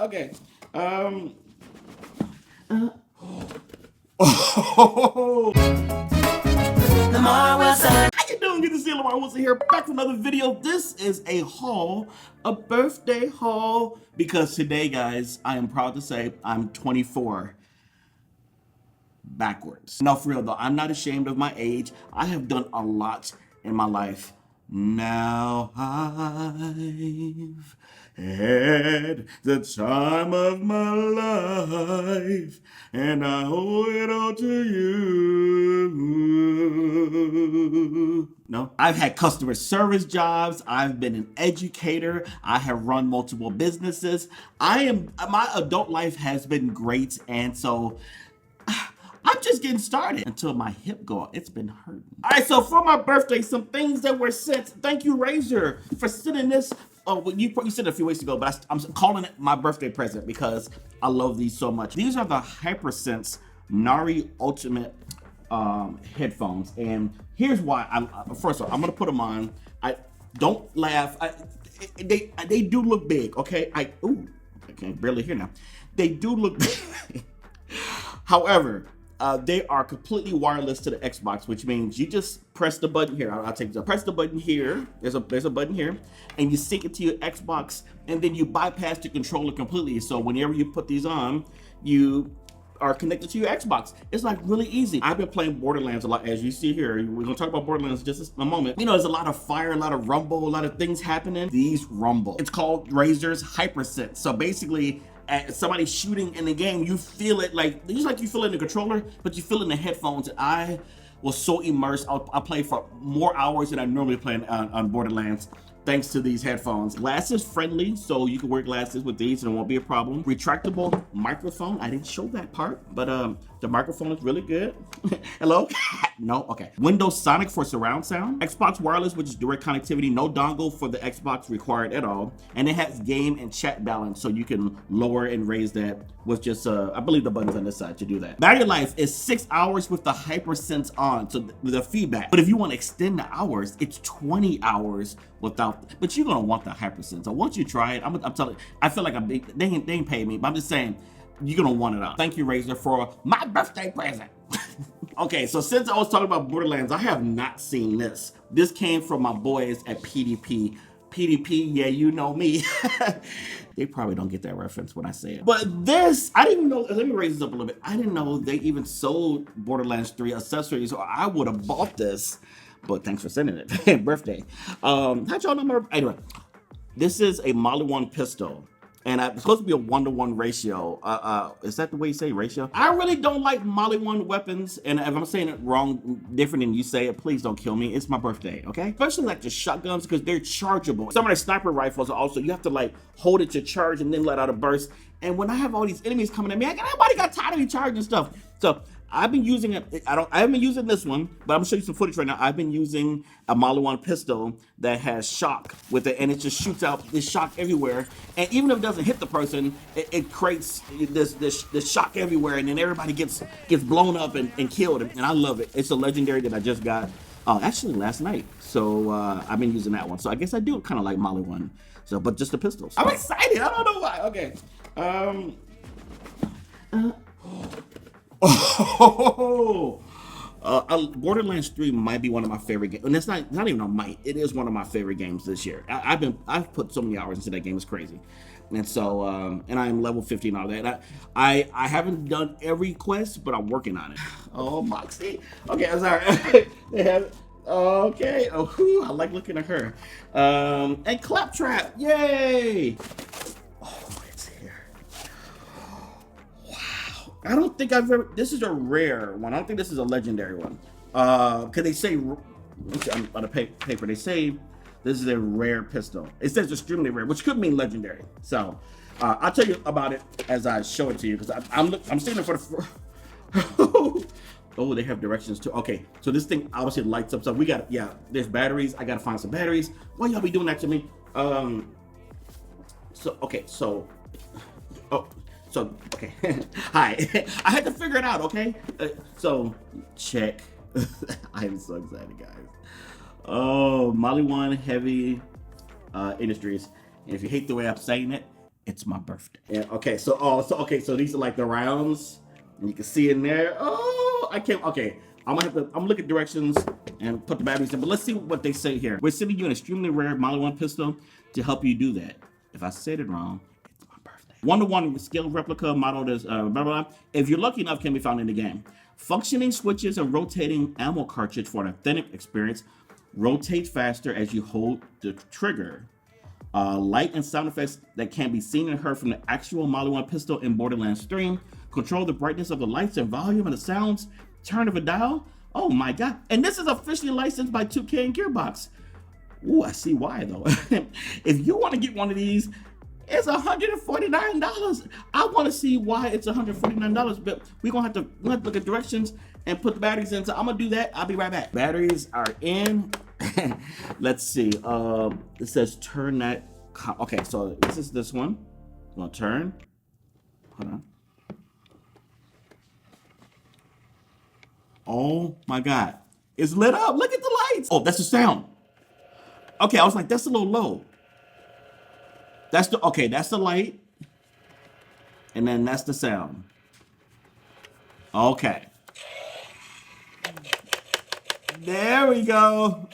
Okay. Oh. Lamarr Wilson. How you doing? Good to see you. Lamarr Wilson here, back with another video. This is a haul, a birthday haul, because today, guys, I am proud to say I'm 24. Backwards. No, for real though, I'm not ashamed of my age. I have done a lot in my life. Now I've had the time of my life, and I owe it all to you. No, I've had customer service jobs. I've been an educator. I have run multiple businesses. My adult life has been great, and so I'm just getting started until my hip go out. It's been hurting. All right, so for my birthday, some things that were sent. Thank you, Razor, for sending this. Oh, well, you sent it a few weeks ago, but I'm calling it my birthday present because I love these so much. These are the HyperSense Nari Ultimate headphones, and here's why. First of all, I'm gonna put them on. I don't laugh. They do look big. Okay, I can barely hear now. They do look big. However, they are completely wireless to the Xbox, which means you just press the button here. I'll take this. Press the button here. There's a button here, and you sync it to your Xbox, and then you bypass the controller completely. So whenever you put these on, you are connected to your Xbox. It's like really easy. I've been playing Borderlands a lot, as you see here. We're gonna talk about Borderlands just a moment. You know, there's a lot of fire, a lot of rumble, a lot of things happening. These rumble. It's called Razor's HyperSense. So basically, somebody shooting in the game, you feel it just like you feel it in the controller, but you feel it in the headphones. I was so immersed. I played for more hours than I normally play on Borderlands, thanks to these headphones. Glasses friendly, so you can wear glasses with these and it won't be a problem. Retractable microphone. I didn't show that part, but the microphone is really good. Hello? No? Okay. Windows Sonic for surround sound. Xbox Wireless, which is direct connectivity. No dongle for the Xbox required at all. And it has game and chat balance, so you can lower and raise that with just, I believe the buttons on this side to do that. Battery life is 6 hours with the HyperSense on, so the feedback. But if you want to extend the hours, it's 20 hours without, but you're going to want the HyperSense. So once you try it, I'm telling you, I feel like they ain't paid me, but I'm just saying, you're gonna want it out. Thank you, Razor, for my birthday present. Okay, so since I was talking about Borderlands, I have not seen this. This came from my boys at PDP. PDP, yeah, you know me. They probably don't get that reference when I say it. But this, I didn't even know, let me raise this up a little bit. I didn't know they even sold Borderlands 3 accessories, or I would have bought this. But thanks for sending it. Birthday. How'd y'all know? Anyway, this is a Maliwan Pistol. And it's supposed to be a 1-to-1 ratio. Is that the way you say ratio? I really don't like Maliwan weapons, and if I'm saying it wrong, different than you say it, please don't kill me. It's my birthday, okay? Especially like the shotguns, because they're chargeable. Some of the sniper rifles are also, you have to like hold it to charge and then let out a burst. And when I have all these enemies coming at me, everybody got tired of me charging stuff. So I've been using it. I haven't been using this one, but I'm gonna show you some footage right now. I've been using a Maliwan pistol that has shock with it, and it just shoots out this shock everywhere. And even if it doesn't hit the person, it creates this shock everywhere, and then everybody gets blown up and killed. And I love it. It's a legendary that I just got actually last night. So I've been using that one. So I guess I do kind of like Maliwan. So, but just the pistols. I'm excited. I don't know why. Okay. Borderlands 3 might be one of my favorite games, and it's not even a might. It is one of my favorite games this year. I've put so many hours into that game. It's crazy, and so and I am level 50 and all that. I haven't done every quest, but I'm working on it. Oh, Moxie. Okay, I'm sorry. They have it. Okay. Oh, whew, I like looking at her. And Claptrap. Yay! I don't think I've ever, this is a rare one. I don't think this is a legendary one. Cause they say, on the paper, they say this is a rare pistol. It says extremely rare, which could mean legendary. So, I'll tell you about it as I show it to you, cause I'm sitting there for the, oh, they have directions too. Okay, so this thing obviously lights up. So we got, yeah, there's batteries. I gotta find some batteries. Why y'all be doing that to me? Okay, hi. I had to figure it out, okay? So, check. I am so excited, guys. Oh, Maliwan Heavy Industries. And if you hate the way I'm saying it, It's my birthday. Yeah, okay, so these are like the rounds, and you can see in there. Oh, I can't. Okay, I'm gonna look at directions and put the batteries in. But let's see what they say here. We're sending you an extremely rare Maliwan Pistol to help you do that. If I said it wrong, it's my birthday. 1-to-1 scale replica modeled as blah, blah, blah. If you're lucky enough, can be found in the game. Functioning switches and rotating ammo cartridge for an authentic experience. Rotate faster as you hold the trigger. Light and sound effects that can be seen and heard from the actual Maliwan Pistol in Borderlands 3. Control the brightness of the lights and volume of the sounds. Turn of a dial. Oh my God. And this is officially licensed by 2K and Gearbox. Ooh, I see why though. If you want to get one of these, it's $149. I want to see why it's $149, but we're gonna have to look at directions and put the batteries in. So I'm gonna do that. I'll be right back. Batteries are in. Let's see. It says turn that. Okay, so this is this one. I'm gonna turn. Hold on. Oh my God, it's lit up. Look at the lights. Oh, that's the sound. Okay, I was like, that's a little low. That's the light. And then that's the sound. Okay. There we go.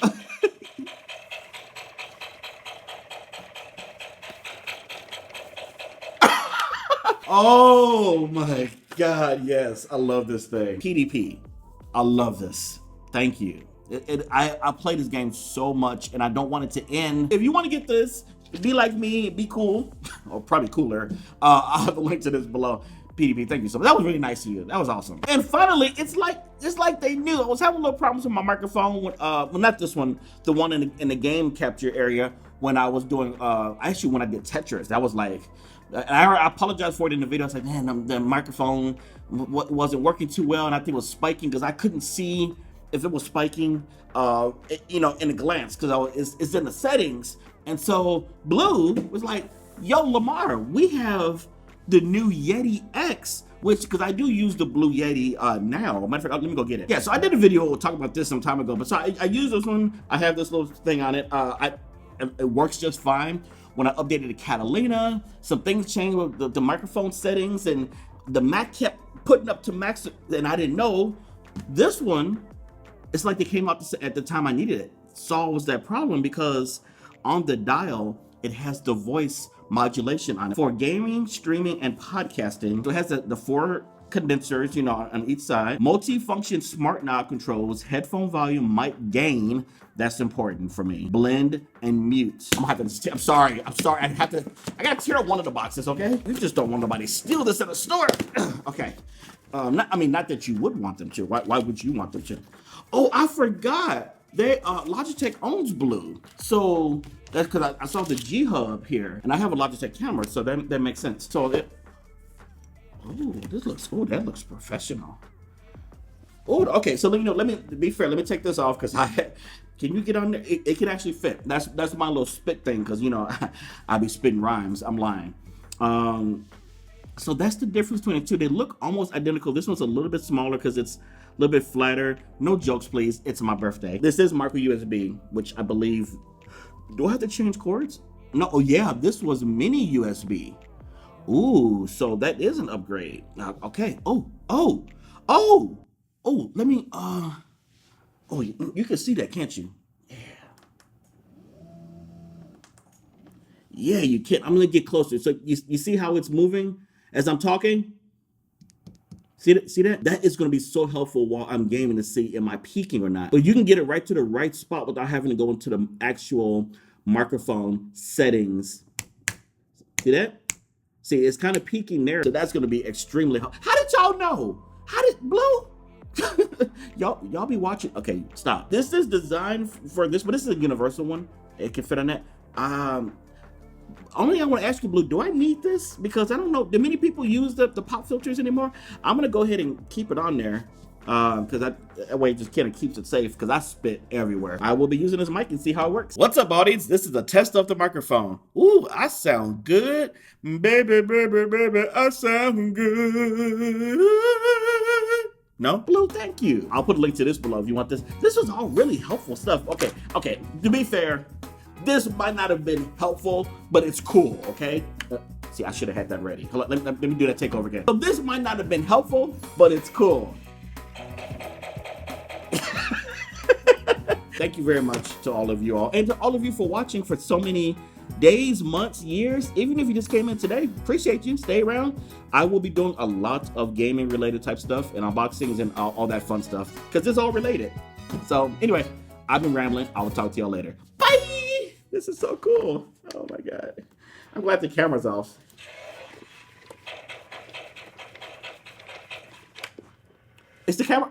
Oh my God, yes. I love this thing. PDP. I love this. Thank you. I play this game so much and I don't want it to end. If you want to get this, be like me, be cool, or probably cooler. I'll have a link to this below. PDP, thank you so much. That was really nice of you. That was awesome. And finally, it's like they knew. I was having a little problems with my microphone. Well, not this one, the one in the game capture area when I was doing, actually when I did Tetris. That was like, I apologize for it in the video. I was like, man, the microphone wasn't working too well, and I think it was spiking because I couldn't see if it was spiking, you know, in a glance because it's in the settings. And so Blue was like, yo, Lamarr, we have the new Yeti X, which, because I do use the Blue Yeti now. Matter of fact, let me go get it. Yeah, so I did a video talking about this some time ago, but so I use this one. I have this little thing on it. It works just fine. When I updated the Catalina, some things changed with the microphone settings, and the Mac kept putting up to max, and I didn't know. This one, it's like they came out at the time I needed it. Solves that problem because on the dial, it has the voice modulation on it for gaming, streaming, and podcasting. So it has the 4 condensers, you know, on each side. Multi-function smart knob controls, headphone volume, mic gain. That's important for me. Blend and mute. I'm sorry. I gotta tear up one of the boxes, okay? You just don't want nobody to steal this at a store. Okay. Not that you would want them to. Why would you want them to? Oh, I forgot. Logitech owns Blue. So that's because I saw the G Hub here, and I have a Logitech camera, so that makes sense. So this looks cool. That looks professional. Oh, okay. So let me be fair. Let me take this off because can you get on there? It can actually fit. That's my little spit thing because you know I be spitting rhymes. I'm lying. So that's the difference between the two. They look almost identical. This one's a little bit smaller because it's a little bit flatter. No jokes, please. It's my birthday. This is micro USB, which I believe. Do I have to change cords? No. Oh yeah, this was mini USB. Ooh, so that is an upgrade. Okay. Oh. Let me. Oh, you can see that, can't you? Yeah, you can. I'm gonna get closer. So you see how it's moving as I'm talking? See that? That is gonna be so helpful while I'm gaming to see am I peaking or not. But you can get it right to the right spot without having to go into the actual microphone settings. See that? See, it's kind of peaking there. So that's gonna be extremely hard. How did y'all know? How did Blue? y'all be watching. Okay, stop. This is designed for this, but this is a universal one. It can fit on that. Only I want to ask you, Blue, do I need this? Because I don't know, do many people use the pop filters anymore? I'm gonna go ahead and keep it on there because that way it just kind of keeps it safe because I spit everywhere. I will be using this mic and see how it works. What's up, audience? This is a test of the microphone. Ooh, I sound good. Baby, I sound good. No? Blue, thank you. I'll put a link to this below if you want this. This was all really helpful stuff. Okay. To be fair, This might not have been helpful, but it's cool, okay? See, I should have had that ready. Hold on, let me do that takeover again. So this might not have been helpful, but it's cool. Thank you very much to all of you all, and to all of you for watching for so many days, months, years. Even if you just came in today, appreciate you. Stay around. I will be doing a lot of gaming related type stuff and unboxings and all that fun stuff because it's all related. So anyway, I've been rambling. I will talk to y'all later. Bye. This is so cool. Oh my God. I'm glad the camera's off. Is the camera?